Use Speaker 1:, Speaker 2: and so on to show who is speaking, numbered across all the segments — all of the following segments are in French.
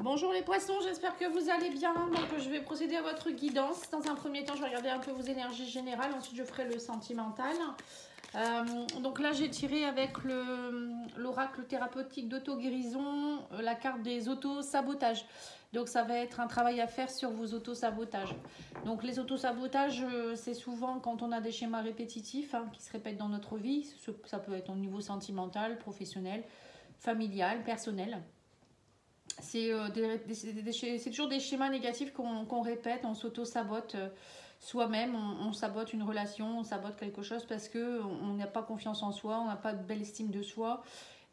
Speaker 1: Bonjour les poissons, j'espère que vous allez bien. Donc je vais procéder à votre guidance. Dans un premier temps, je vais regarder un peu vos énergies générales. Ensuite, je ferai le sentimental. Donc là, j'ai tiré avec l'oracle thérapeutique d'auto-guérison la carte des auto-sabotages. Donc ça va être un travail à faire sur vos auto-sabotages. Donc les auto-sabotages, c'est souvent quand on a des schémas répétitifs qui se répètent dans notre vie. Ça peut être au niveau sentimental, professionnel, familial, personnel. C'est toujours des schémas négatifs qu'on répète, on s'auto-sabote soi-même, on sabote une relation, on sabote quelque chose parce qu'on n'a pas confiance en soi, on n'a pas de belle estime de soi.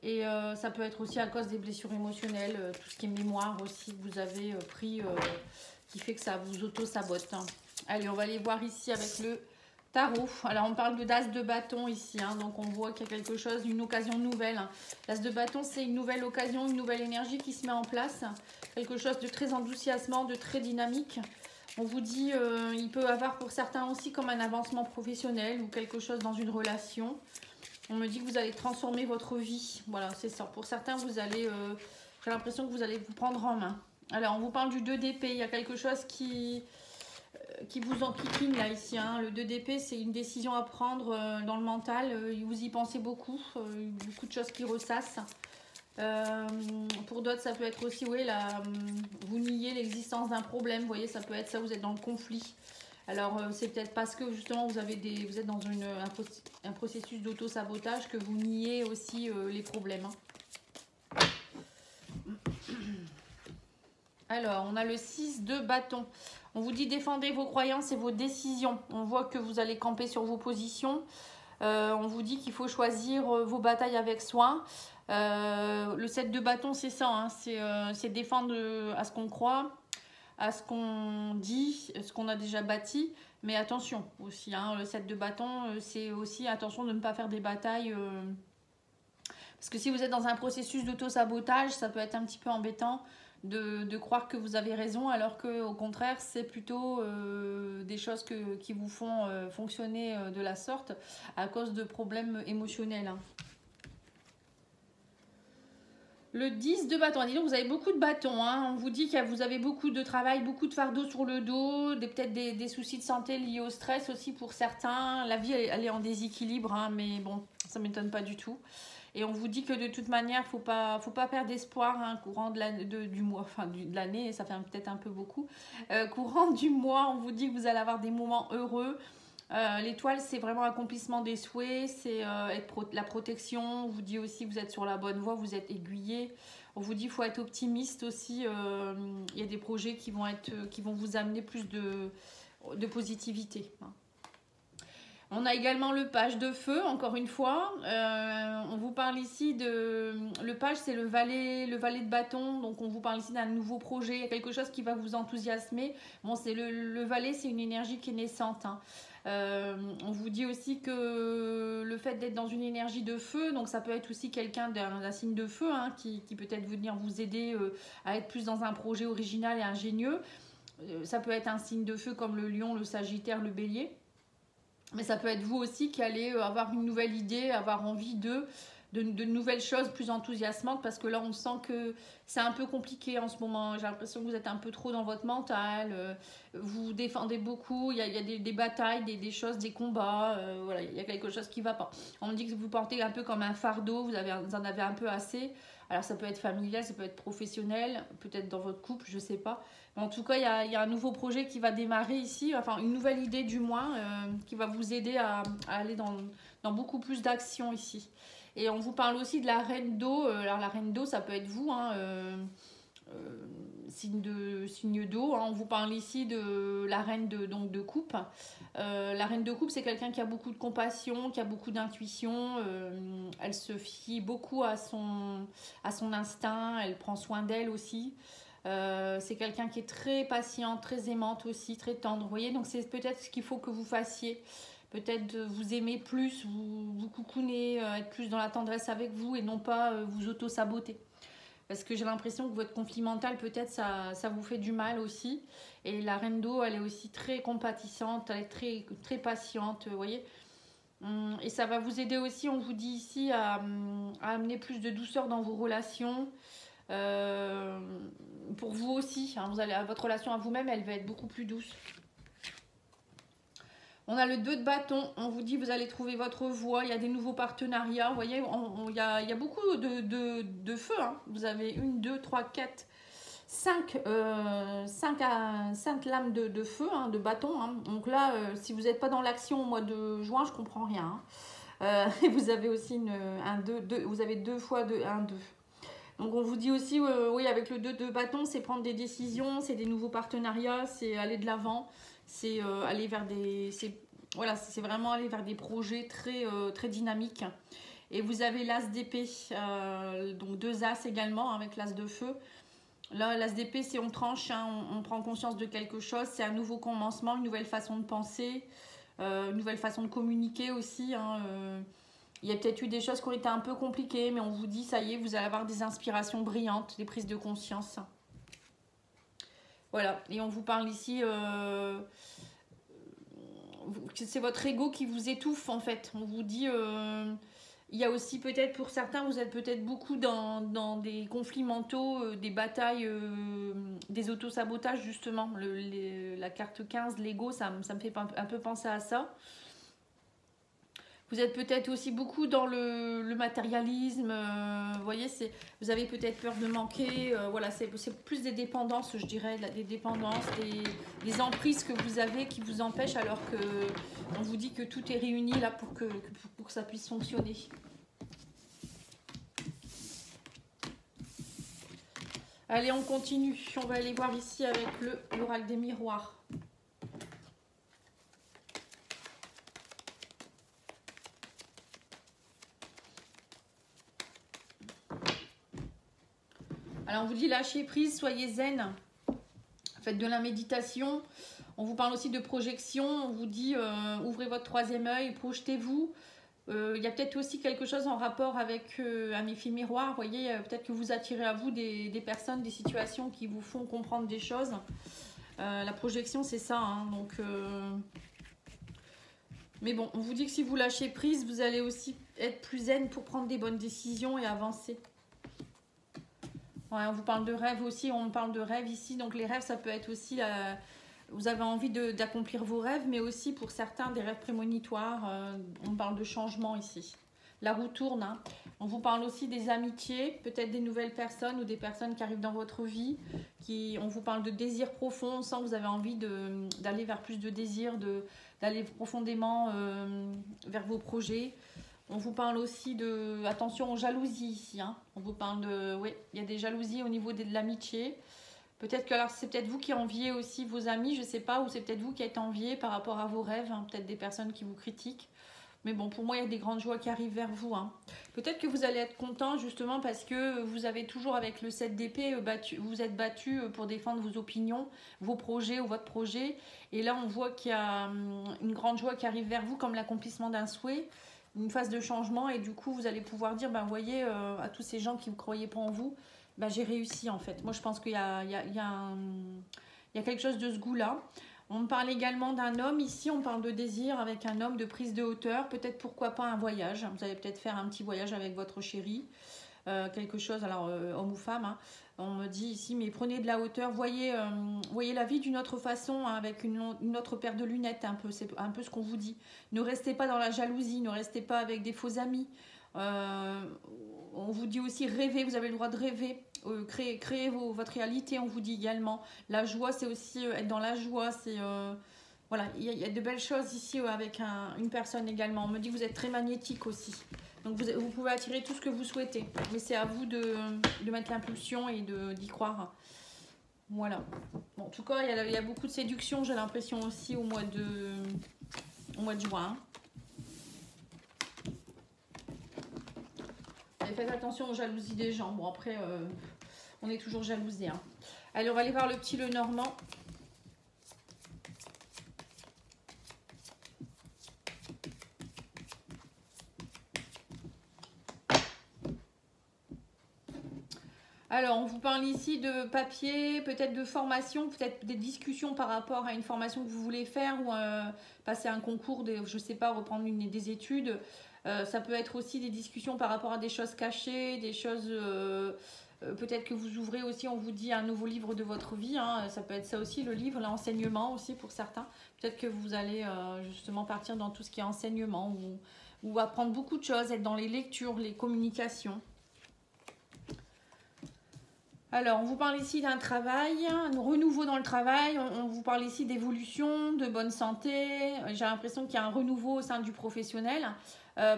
Speaker 1: Et ça peut être aussi à cause des blessures émotionnelles, tout ce qui est mémoire aussi que vous avez pris, qui fait que ça vous auto-sabote. Allez, on va aller voir ici avec le tarot. Alors on parle de d'as de bâton ici, donc on voit qu'il y a quelque chose, une occasion nouvelle. L'as de bâton, c'est une nouvelle occasion, une nouvelle énergie qui se met en place. Quelque chose de très enthousiasmant, de très dynamique. On vous dit, il peut avoir pour certains aussi comme un avancement professionnel ou quelque chose dans une relation. On me dit que vous allez transformer votre vie. Voilà, c'est ça. Pour certains, vous allez, j'ai l'impression que vous allez vous prendre en main. Alors, on vous parle du 2 d'épée. Il y a quelque chose qui vous enquiquine là ici. Le 2 d'épée, c'est une décision à prendre dans le mental. Vous y pensez beaucoup. Beaucoup de choses qui ressassent. Pour d'autres, ça peut être aussi, oui, vous niez l'existence d'un problème. Vous voyez, ça peut être ça, vous êtes dans le conflit. Alors, c'est peut-être parce que justement, vous êtes dans un processus d'auto-sabotage que vous niez aussi les problèmes. Alors, on a le 6 de bâton. On vous dit défendez vos croyances et vos décisions. On voit que vous allez camper sur vos positions. On vous dit qu'il faut choisir vos batailles avec soin. Le 7 de bâton, c'est ça. C'est défendre à ce qu'on croit, à ce qu'on dit, ce qu'on a déjà bâti. Mais attention aussi, le 7 de bâton, c'est aussi attention de ne pas faire des batailles. Parce que si vous êtes dans un processus d'auto-sabotage, ça peut être un petit peu embêtant de croire que vous avez raison, alors qu'au contraire, c'est plutôt des choses qui vous font fonctionner de la sorte à cause de problèmes émotionnels. Le 10 de bâton, dis donc vous avez beaucoup de bâtons, on vous dit que vous avez beaucoup de travail, beaucoup de fardeau sur le dos, peut-être des soucis de santé liés au stress aussi pour certains. La vie elle est en déséquilibre, mais bon, ça ne m'étonne pas du tout. Et on vous dit que de toute manière, faut pas perdre d'espoir courant de l'année, ça fait peut-être un peu beaucoup. Courant du mois, on vous dit que vous allez avoir des moments heureux. L'étoile, c'est vraiment l'accomplissement des souhaits, c'est la protection. On vous dit aussi que vous êtes sur la bonne voie, vous êtes aiguillé. On vous dit qu'il faut être optimiste aussi. Il y a des projets qui vont vous amener plus de positivité. On a également le page de feu, encore une fois. On vous parle ici de... Le page, c'est le valet de bâton. Donc, on vous parle ici d'un nouveau projet. Il y a quelque chose qui va vous enthousiasmer. Bon, le valet, c'est une énergie qui est naissante. On vous dit aussi que le fait d'être dans une énergie de feu, donc ça peut être aussi quelqu'un d'un signe de feu qui peut-être venir vous aider à être plus dans un projet original et ingénieux. Ça peut être un signe de feu comme le lion, le sagittaire, le bélier. Mais ça peut être vous aussi qui allez avoir une nouvelle idée, avoir envie de nouvelles choses plus enthousiasmantes, parce que là on sent que c'est un peu compliqué en ce moment. J'ai l'impression que vous êtes un peu trop dans votre mental, vous défendez beaucoup, il y a des batailles, des choses, des combats, voilà, il y a quelque chose qui ne va pas. On me dit que vous portez un peu comme un fardeau, vous en avez un peu assez. Alors ça peut être familial, ça peut être professionnel, peut-être dans votre couple, je ne sais pas. En tout cas, il y a un nouveau projet qui va démarrer ici, enfin une nouvelle idée du moins, qui va vous aider à aller dans beaucoup plus d'action ici. Et on vous parle aussi de la reine d'eau. Alors la reine d'eau, ça peut être vous, signe d'eau. On vous parle ici de la reine de coupe. La reine de coupe, c'est quelqu'un qui a beaucoup de compassion, qui a beaucoup d'intuition. Elle se fie beaucoup à son instinct. Elle prend soin d'elle aussi. C'est quelqu'un qui est très patiente, très aimante aussi, très tendre. Vous voyez, donc c'est peut-être ce qu'il faut que vous fassiez. Peut-être vous aimer plus, vous coucouner, être plus dans la tendresse avec vous et non pas vous auto-saboter. Parce que j'ai l'impression que votre conflit mental, peut-être, ça vous fait du mal aussi. Et la reine d'eau, elle est aussi très compatissante, elle est très, très patiente, vous voyez. Et ça va vous aider aussi, on vous dit ici, à amener plus de douceur dans vos relations. s'adoucit. Hein. Votre relation à vous-même, elle va être beaucoup plus douce. On a le 2 de bâton. On vous dit vous allez trouver votre voie. Il y a des nouveaux partenariats. Vous voyez, il y a beaucoup de feu. Hein. Vous avez 1, 2, 3, 4, 5 lames de feu, hein, de bâton. Hein. Donc là, si vous n'êtes pas dans l'action au mois de juin, je comprends rien. Hein. Vous avez aussi vous avez 2 fois 2, 1, 2. Donc on vous dit aussi, oui, avec le 2 de bâton, c'est prendre des décisions, c'est des nouveaux partenariats, c'est aller de l'avant, c'est aller vers des... Voilà, c'est vraiment aller vers des projets très dynamiques. Et vous avez l'as d'épée, donc 2 as également avec l'as de feu. Là, l'as d'épée, c'est on tranche, hein, on prend conscience de quelque chose, c'est un nouveau commencement, une nouvelle façon de penser, une nouvelle façon de communiquer aussi, hein, il y a peut-être eu des choses qui ont été un peu compliquées, mais on vous dit, ça y est, vous allez avoir des inspirations brillantes, des prises de conscience. Voilà, et on vous parle ici, c'est votre ego qui vous étouffe en fait. On vous dit, il y a aussi peut-être pour certains, vous êtes peut-être beaucoup dans des conflits mentaux, des batailles, des autosabotages justement. La carte 15, l'ego, ça me fait un peu penser à ça. Vous êtes peut-être aussi beaucoup dans le matérialisme, vous voyez, vous avez peut-être peur de manquer, voilà, c'est plus des dépendances, je dirais, des dépendances, des emprises que vous avez qui vous empêchent alors qu'on vous dit que tout est réuni là pour que ça puisse fonctionner. Allez, on continue, on va aller voir ici avec l'oracle des miroirs. Alors on vous dit lâchez prise, soyez zen, faites de la méditation. On vous parle aussi de projection, on vous dit ouvrez votre 3e œil, projetez-vous. Il y a peut-être aussi quelque chose en rapport avec un effet miroir, vous voyez, peut-être que vous attirez à vous des personnes, des situations qui vous font comprendre des choses. La projection c'est ça, hein, donc... Mais bon, on vous dit que si vous lâchez prise, vous allez aussi être plus zen pour prendre des bonnes décisions et avancer. Ouais, on vous parle de rêves aussi, on parle de rêves ici. Donc les rêves, ça peut être aussi, vous avez envie d'accomplir vos rêves, mais aussi pour certains des rêves prémonitoires. On parle de changement ici. La roue tourne. Hein. On vous parle aussi des amitiés, peut-être des nouvelles personnes ou des personnes qui arrivent dans votre vie. On vous parle de désirs profonds. On sent que vous avez envie d'aller vers plus de désirs, d'aller profondément vers vos projets. On vous parle aussi de... Attention aux jalousies ici. Hein. On vous parle de... Oui, il y a des jalousies au niveau de l'amitié. Peut-être que alors c'est peut-être vous qui enviez aussi vos amis, je ne sais pas. Ou c'est peut-être vous qui êtes envié par rapport à vos rêves. Hein. Peut-être des personnes qui vous critiquent. Mais bon, pour moi, il y a des grandes joies qui arrivent vers vous. Hein. Peut-être que vous allez être content justement parce que vous avez toujours avec le 7 d'épée, vous êtes battu pour défendre vos opinions, vos projets ou votre projet. Et là, on voit qu'il y a une grande joie qui arrive vers vous comme l'accomplissement d'un souhait. Une phase de changement et du coup vous allez pouvoir dire ben voyez à tous ces gens qui ne croyaient pas en vous, ben, j'ai réussi en fait. Moi je pense qu'il y a quelque chose de ce goût là. On parle également d'un homme ici, on parle de désir avec un homme, de prise de hauteur, peut-être pourquoi pas un voyage, vous allez peut-être faire un petit voyage avec votre chéri, quelque chose, alors homme ou femme, hein. On me dit ici, mais prenez de la hauteur, voyez la vie d'une autre façon, hein, avec une autre paire de lunettes, un peu, c'est un peu ce qu'on vous dit. Ne restez pas dans la jalousie, ne restez pas avec des faux amis. On vous dit aussi rêver, vous avez le droit de rêver, créer votre réalité, on vous dit également. La joie, c'est aussi être dans la joie, c'est... voilà, il y a de belles choses ici avec une personne également. On me dit que vous êtes très magnétique aussi. Donc vous pouvez attirer tout ce que vous souhaitez. Mais c'est à vous de mettre l'impulsion et d'y croire. Voilà. Bon, en tout cas, il y a beaucoup de séduction, j'ai l'impression aussi au mois de juin. Et faites attention aux jalousies des gens. Bon, après, on est toujours jalousé. Hein. Allez, on va aller voir le petit Lenormand. Alors, on vous parle ici de papier, peut-être de formation, peut-être des discussions par rapport à une formation que vous voulez faire ou passer un concours, je ne sais pas, reprendre des études. Ça peut être aussi des discussions par rapport à des choses cachées, des choses Peut-être que vous ouvrez aussi, on vous dit, un nouveau livre de votre vie. Hein. Ça peut être ça aussi, le livre, l'enseignement aussi pour certains. Peut-être que vous allez justement partir dans tout ce qui est enseignement ou apprendre beaucoup de choses, être dans les lectures, les communications. Alors, on vous parle ici d'un travail, un renouveau dans le travail. On vous parle ici d'évolution, de bonne santé. J'ai l'impression qu'il y a un renouveau au sein du professionnel.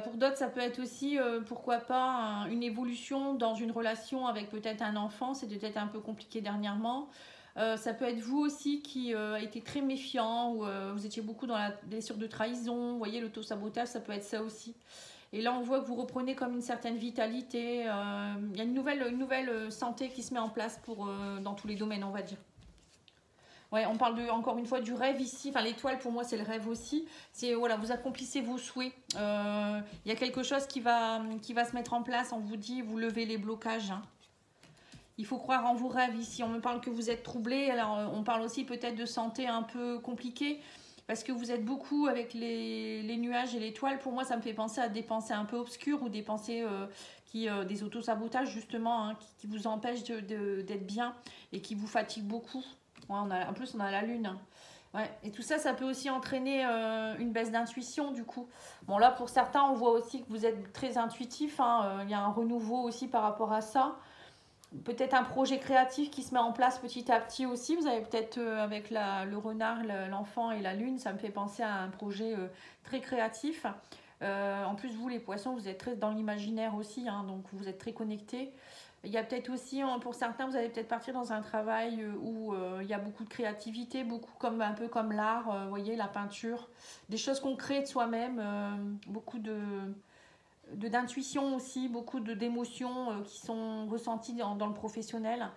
Speaker 1: Pour d'autres, ça peut être aussi, pourquoi pas, une évolution dans une relation avec peut-être un enfant. C'était peut-être un peu compliqué dernièrement. Ça peut être vous aussi qui a été très méfiant ou vous étiez beaucoup dans la blessure de trahison. Vous voyez, l'auto-sabotage, ça peut être ça aussi. Et là, on voit que vous reprenez comme une certaine vitalité. Il y a une nouvelle santé qui se met en place dans tous les domaines, on va dire. Ouais, on parle encore une fois du rêve ici. Enfin, l'étoile, pour moi, c'est le rêve aussi. C'est, voilà, vous accomplissez vos souhaits. Il y a quelque chose qui va se mettre en place. On vous dit, vous levez les blocages. Hein. Il faut croire en vos rêves ici. On me parle que vous êtes troublé. Alors, on parle aussi peut-être de santé un peu compliquée. Parce que vous êtes beaucoup avec les nuages et l'étoile. Pour moi, ça me fait penser à des pensées un peu obscures ou des pensées des autosabotages, justement, hein, qui vous empêchent d'être bien et qui vous fatiguent beaucoup. Ouais, en plus, on a la lune. Ouais. Et tout ça, ça peut aussi entraîner une baisse d'intuition, du coup. Bon, là, pour certains, on voit aussi que vous êtes très intuitif. Hein. Il y a un renouveau aussi par rapport à ça. Peut-être un projet créatif qui se met en place petit à petit aussi. Vous avez peut-être avec le renard, l'enfant et la lune, ça me fait penser à un projet très créatif. En plus, vous les poissons, vous êtes très dans l'imaginaire aussi, hein, donc vous êtes très connectés. Il y a peut-être aussi, pour certains, vous allez peut-être partir dans un travail où il y a beaucoup de créativité, un peu comme l'art, vous voyez, la peinture, des choses qu'on crée de soi-même, beaucoup d'intuition aussi, beaucoup d'émotions qui sont ressenties dans le professionnel.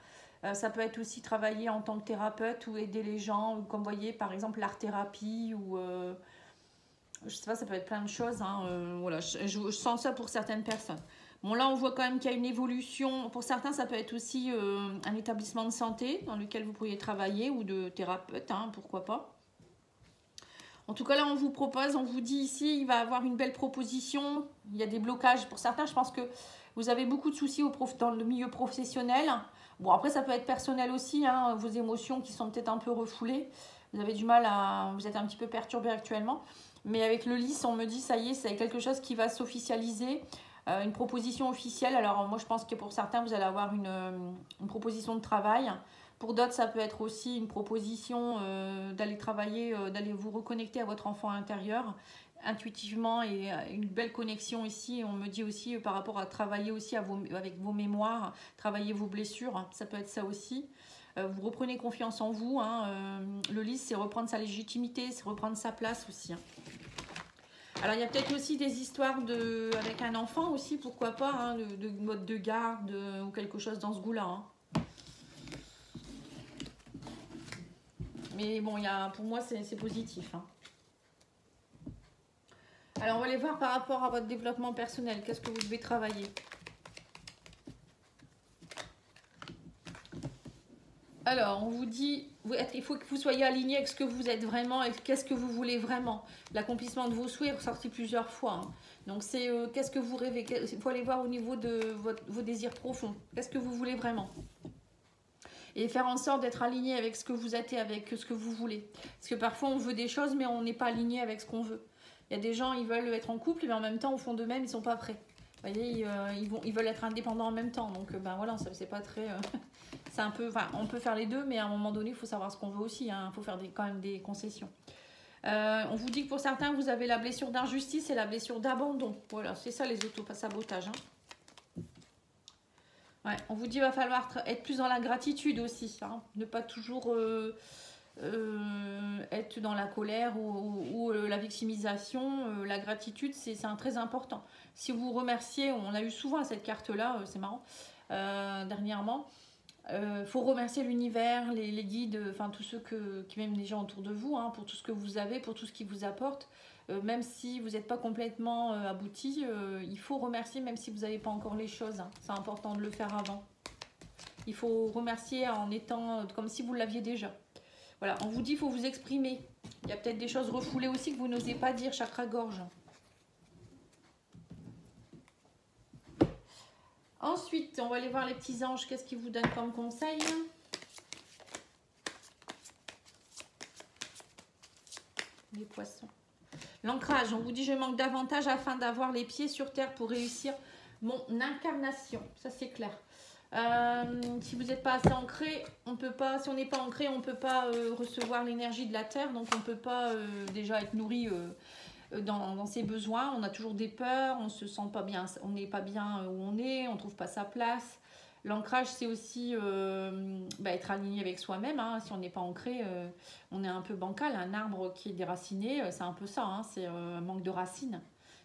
Speaker 1: Ça peut être aussi travailler en tant que thérapeute ou aider les gens, comme vous voyez par exemple l'art-thérapie ou je sais pas, ça peut être plein de choses. Hein, voilà, je sens ça pour certaines personnes. Bon, là on voit quand même qu'il y a une évolution. Pour certains, ça peut être aussi un établissement de santé dans lequel vous pourriez travailler ou de thérapeute, hein, pourquoi pas. En tout cas, là, on vous propose, on vous dit ici, il va y avoir une belle proposition. Il y a des blocages. Pour certains, je pense que vous avez beaucoup de soucis dans le milieu professionnel. Bon, après, ça peut être personnel aussi, hein, vos émotions qui sont peut-être un peu refoulées. Vous avez du mal vous êtes un petit peu perturbé actuellement. Mais avec le lys, on me dit, ça y est, c'est quelque chose qui va s'officialiser. Une proposition officielle. Alors, moi, je pense que pour certains, vous allez avoir une proposition de travail. Pour d'autres, ça peut être aussi une proposition d'aller travailler, d'aller vous reconnecter à votre enfant intérieur intuitivement et une belle connexion ici. On me dit aussi par rapport à travailler aussi avec vos mémoires, travailler vos blessures, ça peut être ça aussi. Vous reprenez confiance en vous. Hein, le lys, c'est reprendre sa légitimité, c'est reprendre sa place aussi. Hein. Alors, il y a peut-être aussi des histoires avec un enfant aussi, pourquoi pas, hein, de mode de garde ou quelque chose dans ce goût-là. Hein. Mais bon, pour moi, c'est positif. Hein. Alors, on va aller voir par rapport à votre développement personnel. Qu'est-ce que vous devez travailler? Alors, on vous dit, il faut que vous soyez aligné avec ce que vous êtes vraiment et qu'est-ce que vous voulez vraiment. L'accomplissement de vos souhaits est ressorti plusieurs fois. Hein. Donc, c'est qu'est-ce que vous rêvez. Il faut aller voir au niveau de vos désirs profonds. Qu'est-ce que vous voulez vraiment? Et faire en sorte d'être aligné avec ce que vous êtes et avec ce que vous voulez. Parce que parfois, on veut des choses, mais on n'est pas aligné avec ce qu'on veut. Il y a des gens, ils veulent être en couple, mais en même temps, au fond d'eux-mêmes, ils ne sont pas prêts. Vous voyez, ils veulent être indépendants en même temps. Donc, ben voilà, c'est pas très... c'est un peu... Enfin, on peut faire les deux, mais à un moment donné, il faut savoir ce qu'on veut aussi. Hein. Il faut faire quand même des concessions. On vous dit que pour certains, vous avez la blessure d'injustice et la blessure d'abandon. Voilà, c'est ça les autosabotages. Hein. Ouais, on vous dit qu'il va falloir être plus dans la gratitude aussi. Hein. Ne pas toujours être dans la colère ou la victimisation. La gratitude, c'est très important. Si vous remerciez, on a eu souvent cette carte-là, c'est marrant, dernièrement. Faut remercier l'univers, les guides, enfin tous ceux qui même les gens autour de vous, hein, pour tout ce que vous avez, pour tout ce qui vous apporte. Même si vous n'êtes pas complètement abouti, il faut remercier même si vous n'avez pas encore les choses. Hein. C'est important de le faire avant. Il faut remercier en étant comme si vous l'aviez déjà. Voilà, on vous dit qu'il faut vous exprimer. Il y a peut-être des choses refoulées aussi que vous n'osez pas dire, chakra gorge. Ensuite, on va aller voir les petits anges. Qu'est-ce qu'ils vous donnent comme conseil? Les poissons. L'ancrage, on vous dit je manque d'avantage afin d'avoir les pieds sur terre pour réussir mon incarnation. Ça c'est clair. Si vous n'êtes pas assez ancré, on peut pas. Si on n'est pas ancré, on ne peut pas recevoir l'énergie de la terre. Donc on ne peut pas déjà être nourri dans ses besoins. On a toujours des peurs, on se sent pas bien, on n'est pas bien où on est, on trouve pas sa place. L'ancrage, c'est aussi être aligné avec soi-même. Hein. Si on n'est pas ancré, on est un peu bancal. Un arbre qui est déraciné, c'est un peu ça. Hein. C'est un manque de racines.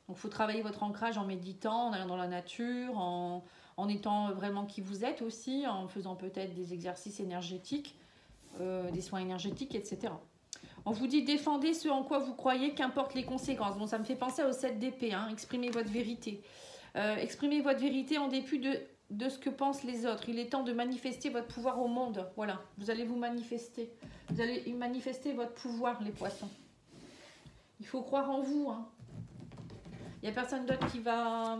Speaker 1: Donc, il faut travailler votre ancrage en méditant, en allant dans la nature, en étant vraiment qui vous êtes aussi, en faisant peut-être des exercices énergétiques, des soins énergétiques, etc. On vous dit défendez ce en quoi vous croyez, qu'importe les conséquences. Bon, ça me fait penser au 7 d'épée. Hein. Exprimez votre vérité. Exprimez votre vérité en dépit de ce que pensent les autres. Il est temps de manifester votre pouvoir au monde. Voilà, vous allez vous manifester. Vous allez manifester votre pouvoir, les poissons. Il faut croire en vous. Hein. Il n'y a personne d'autre qui va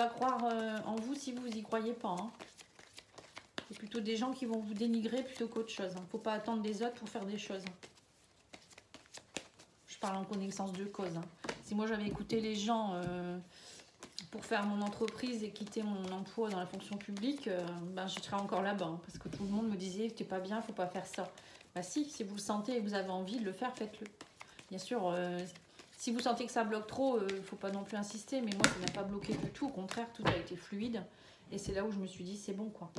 Speaker 1: croire en vous si vous n'y croyez pas. Hein. C'est plutôt des gens qui vont vous dénigrer plutôt qu'autre chose. Il ne faut pas attendre des autres pour faire des choses. Je parle en connaissance de cause. Hein. Si moi j'avais écouté les gens... pour faire mon entreprise et quitter mon emploi dans la fonction publique, je serais encore là-bas. Hein, parce que tout le monde me disait, t'es pas bien, faut pas faire ça. Bah si vous le sentez et que vous avez envie de le faire, faites-le. Bien sûr, si vous sentez que ça bloque trop, faut pas non plus insister. Mais moi, ça n'a pas bloqué du tout. Au contraire, tout a été fluide. Et c'est là où je me suis dit, c'est bon, quoi.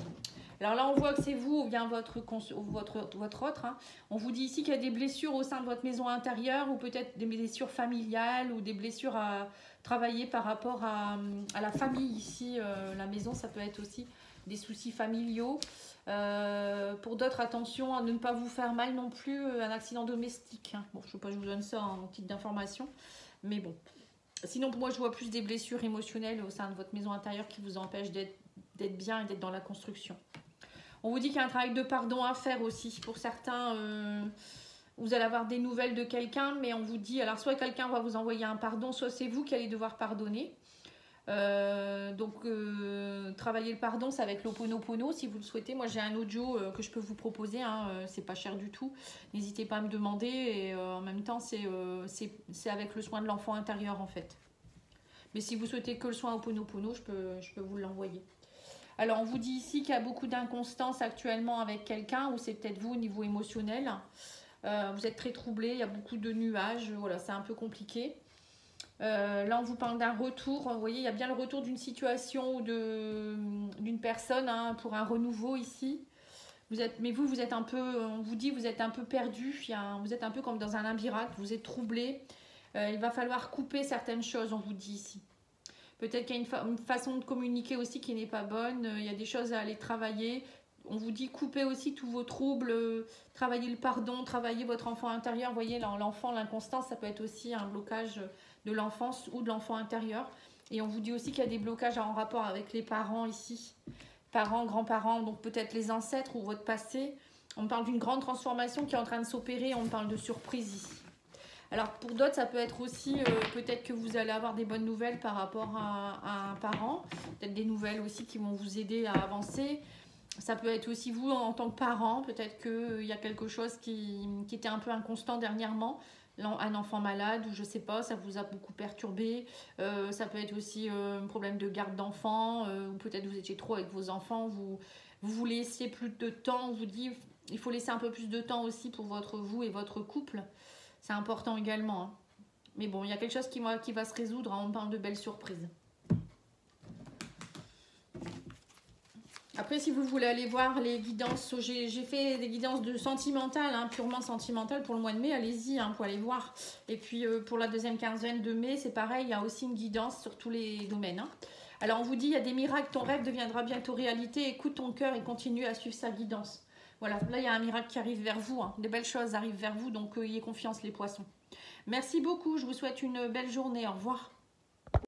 Speaker 1: Alors là, on voit que c'est vous ou bien votre autre. Hein. On vous dit ici qu'il y a des blessures au sein de votre maison intérieure ou peut-être des blessures familiales ou des blessures à travailler par rapport à la famille ici. La maison, ça peut être aussi des soucis familiaux. Pour d'autres, attention à ne pas vous faire mal non plus, un accident domestique. Hein. Bon, je ne sais pas, je vous donne ça en titre d'information. Mais bon. Sinon, pour moi, je vois plus des blessures émotionnelles au sein de votre maison intérieure qui vous empêchent d'être bien et d'être dans la construction. On vous dit qu'il y a un travail de pardon à faire aussi. Pour certains, vous allez avoir des nouvelles de quelqu'un, mais on vous dit, alors soit quelqu'un va vous envoyer un pardon, soit c'est vous qui allez devoir pardonner. Travailler le pardon, c'est avec l'Ho'oponopono si vous le souhaitez. Moi, j'ai un audio que je peux vous proposer, hein, c'est pas cher du tout. N'hésitez pas à me demander et en même temps, c'est avec le soin de l'enfant intérieur en fait. Mais si vous souhaitez que le soin Ho'oponopono, je peux vous l'envoyer. Alors, on vous dit ici qu'il y a beaucoup d'inconstance actuellement avec quelqu'un, ou c'est peut-être vous au niveau émotionnel. Vous êtes très troublé, il y a beaucoup de nuages, voilà, c'est un peu compliqué. Là, on vous parle d'un retour. Vous voyez, il y a bien le retour d'une situation ou d'une personne hein, pour un renouveau ici. Mais vous êtes un peu, on vous dit, vous êtes un peu perdu. Vous êtes un peu comme dans un labyrinthe. Vous êtes troublé. Il va falloir couper certaines choses, on vous dit ici. Peut-être qu'il y a une façon de communiquer aussi qui n'est pas bonne. Il y a des choses à aller travailler. On vous dit couper aussi tous vos troubles, travailler le pardon, travailler votre enfant intérieur. Vous voyez, l'enfant, l'inconstance, ça peut être aussi un blocage de l'enfance ou de l'enfant intérieur. Et on vous dit aussi qu'il y a des blocages en rapport avec les parents ici. Parents, grands-parents, donc peut-être les ancêtres ou votre passé. On parle d'une grande transformation qui est en train de s'opérer. On parle de surprise ici. Alors pour d'autres, ça peut être aussi, peut-être que vous allez avoir des bonnes nouvelles par rapport à un parent. Peut-être des nouvelles aussi qui vont vous aider à avancer. Ça peut être aussi vous en tant que parent. Peut-être qu'il y a quelque chose qui était un peu inconstant dernièrement. Un enfant malade ou je sais pas, ça vous a beaucoup perturbé. Ça peut être aussi un problème de garde d'enfants. Ou peut-être vous étiez trop avec vos enfants. Vous laissiez plus de temps. On vous dit il faut laisser un peu plus de temps aussi pour vous et votre couple. C'est important également. Hein. Mais bon, il y a quelque chose qui va se résoudre. Hein. On parle de belles surprises. Après, si vous voulez aller voir les guidances, j'ai fait des guidances de sentimentales, hein, purement sentimentales pour le mois de mai. Allez-y, hein, pour aller voir. Et puis, pour la deuxième quinzaine de mai, c'est pareil. Il y a aussi une guidance sur tous les domaines. Hein. Alors, on vous dit, il y a des miracles. Ton rêve deviendra bientôt réalité. Écoute ton cœur et continue à suivre sa guidance. Voilà, là, il y a un miracle qui arrive vers vous. Hein. Des belles choses arrivent vers vous, donc ayez confiance, les poissons. Merci beaucoup. Je vous souhaite une belle journée. Au revoir.